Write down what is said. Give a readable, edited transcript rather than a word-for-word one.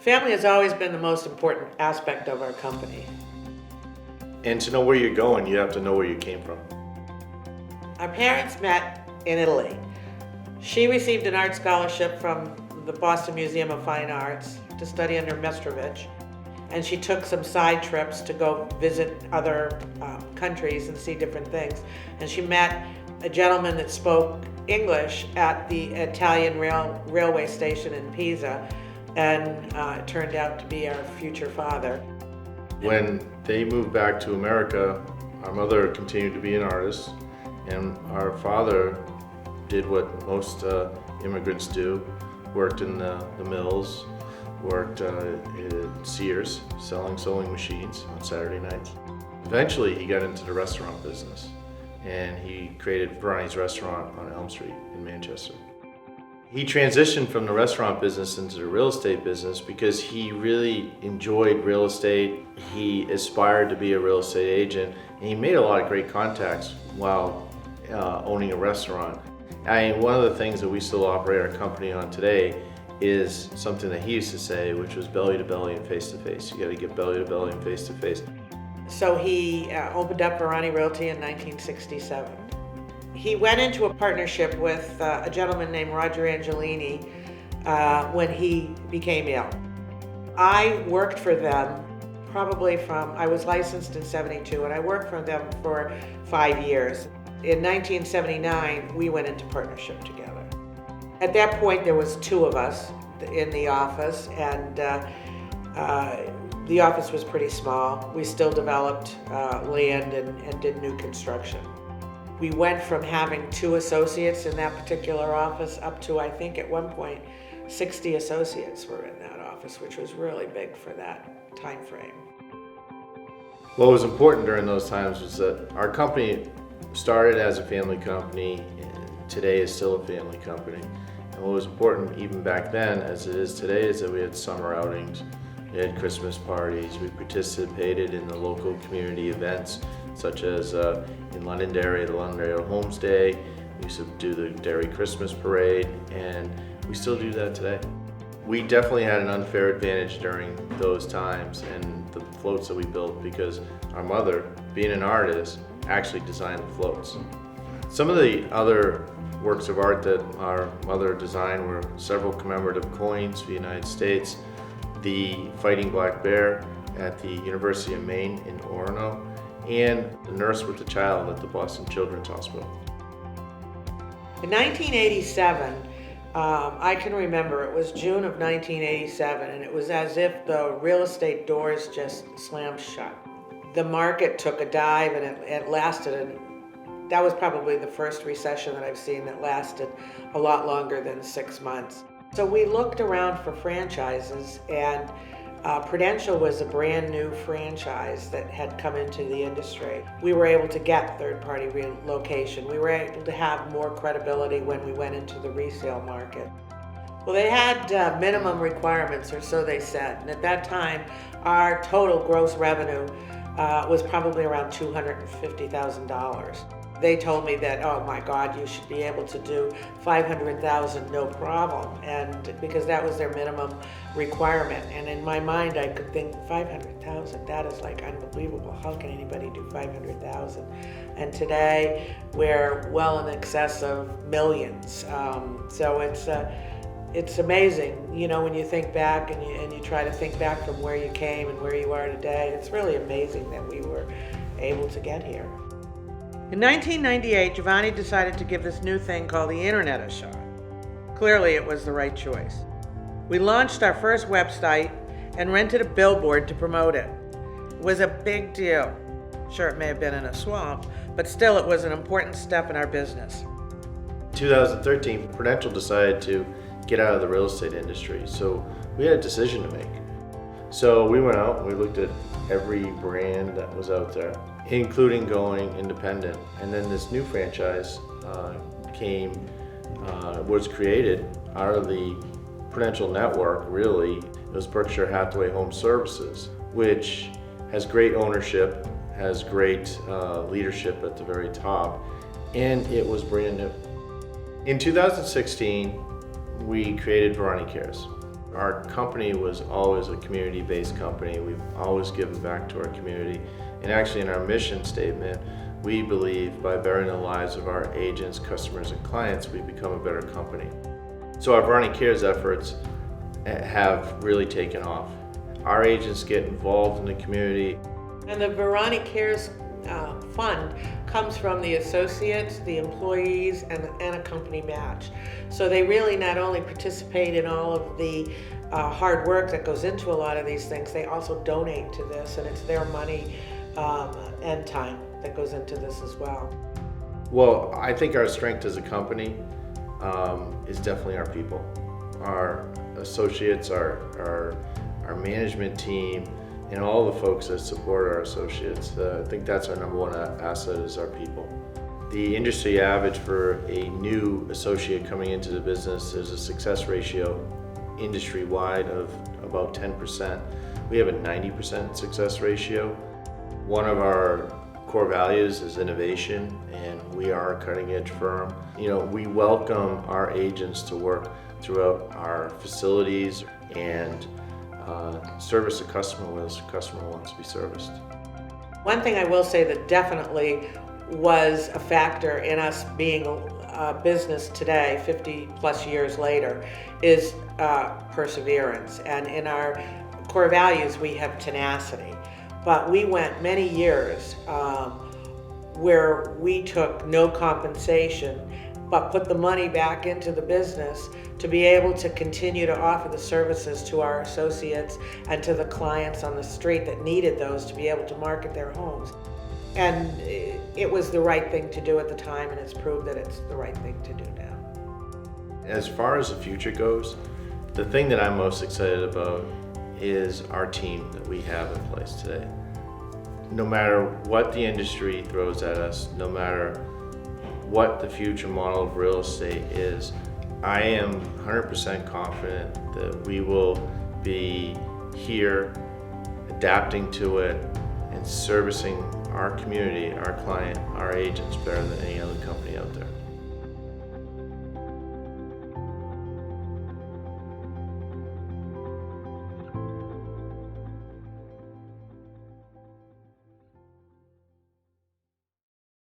Family has always been the most important aspect of our company. And to know where you're going, you have to know where you came from. Our parents met in Italy. She received an art scholarship from the Boston Museum of Fine Arts to study under Mistrovich, and she took some side trips to go visit other countries and see different things. And she met a gentleman that spoke English at the Italian railway station in Pisa, and it turned out to be our future father. When they moved back to America, our mother continued to be an artist, and our father did what most immigrants do, worked in the mills, worked at Sears, selling sewing machines on Saturday nights. Eventually he got into the restaurant business, and he created Verani's Restaurant on Elm Street in Manchester. He transitioned from the restaurant business into the real estate business because he really enjoyed real estate. He aspired to be a real estate agent, and he made a lot of great contacts while owning a restaurant. One of the things that we still operate our company on today is something that he used to say, which was belly to belly and face to face. You got to get belly to belly and face to face. So he opened up Verani Realty in 1967. He went into a partnership with a gentleman named Roger Angelini when he became ill. I worked for them I was licensed in 72, and I worked for them for 5 years. In 1979, we went into partnership together. At that point, there was 2 of us in the office, and the office was pretty small. We still developed land and did new construction. We went from having 2 associates in that particular office up to, I think at one point, 60 associates were in that office, which was really big for that time frame. What was important during those times was that our company started as a family company, and today is still a family company. And what was important even back then, as it is today, is that we had summer outings, we had Christmas parties, we participated in the local community events, such as in Londonderry, the Londonderry Homestay. We used to do the Derry Christmas Parade, and we still do that today. We definitely had an unfair advantage during those times and the floats that we built, because our mother, being an artist, actually designed the floats. Some of the other works of art that our mother designed were several commemorative coins for the United States, the Fighting Black Bear at the University of Maine in Orono, and the nurse with the child at the Boston Children's Hospital. In 1987, I can remember it was June of 1987, and it was as if the real estate doors just slammed shut. The market took a dive, and it lasted, that was probably the first recession that I've seen that lasted a lot longer than 6 months. So we looked around for franchises, and Prudential was a brand new franchise that had come into the industry. We were able to get third-party relocation. We were able to have more credibility when we went into the resale market. Well, they had minimum requirements, or so they said, and at that time, our total gross revenue was probably around $250,000. They told me that, oh my God, you should be able to do $500,000 no problem, and because that was their minimum requirement. And in my mind, I could think $500,000, that is like unbelievable. How can anybody do $500,000? And today, we're well in excess of millions. So it's amazing, you know, when you think back and you try to think back from where you came and where you are today. It's really amazing that we were able to get here. In 1998, Giovanni decided to give this new thing called the internet a shot. Clearly, it was the right choice. We launched our first website and rented a billboard to promote it. It was a big deal. Sure, it may have been in a swamp, but still it was an important step in our business. In 2013, Prudential decided to get out of the real estate industry, so we had a decision to make. So we went out and we looked at every brand that was out there, including going independent. And then this new franchise was created out of the Prudential network, really. It was Berkshire Hathaway Home Services, which has great ownership, has great leadership at the very top, and it was brand new. In 2016, we created Verani Cares. Our company was always a community-based company. We've always given back to our community. And actually in our mission statement, we believe by bettering the lives of our agents, customers, and clients, we become a better company. So our Verani Cares efforts have really taken off. Our agents get involved in the community. And the Verani Cares fund comes from the associates, the employees, and a company match. So they really not only participate in all of the hard work that goes into a lot of these things, they also donate to this, and it's their money and time that goes into this as well. Well, I think our strength as a company is definitely our people. Our associates, our management team, and all the folks that support our associates. I think that's our number one asset is our people. The industry average for a new associate coming into the business is a success ratio industry-wide of about 10%. We have a 90% success ratio. One of our core values is innovation, and we are a cutting-edge firm. We welcome our agents to work throughout our facilities and service a customer when a customer wants to be serviced. One thing I will say that definitely was a factor in us being a business today, 50 plus years later, is perseverance. And in our core values, we have tenacity. But we went many years where we took no compensation, but put the money back into the business to be able to continue to offer the services to our associates and to the clients on the street that needed those to be able to market their homes. And it was the right thing to do at the time, and it's proved that it's the right thing to do now. As far as the future goes, the thing that I'm most excited about is our team that we have in place today. No matter what the industry throws at us, no matter what the future model of real estate is, I am 100% confident that we will be here adapting to it and servicing our community, our client, our agents better than any other company out there.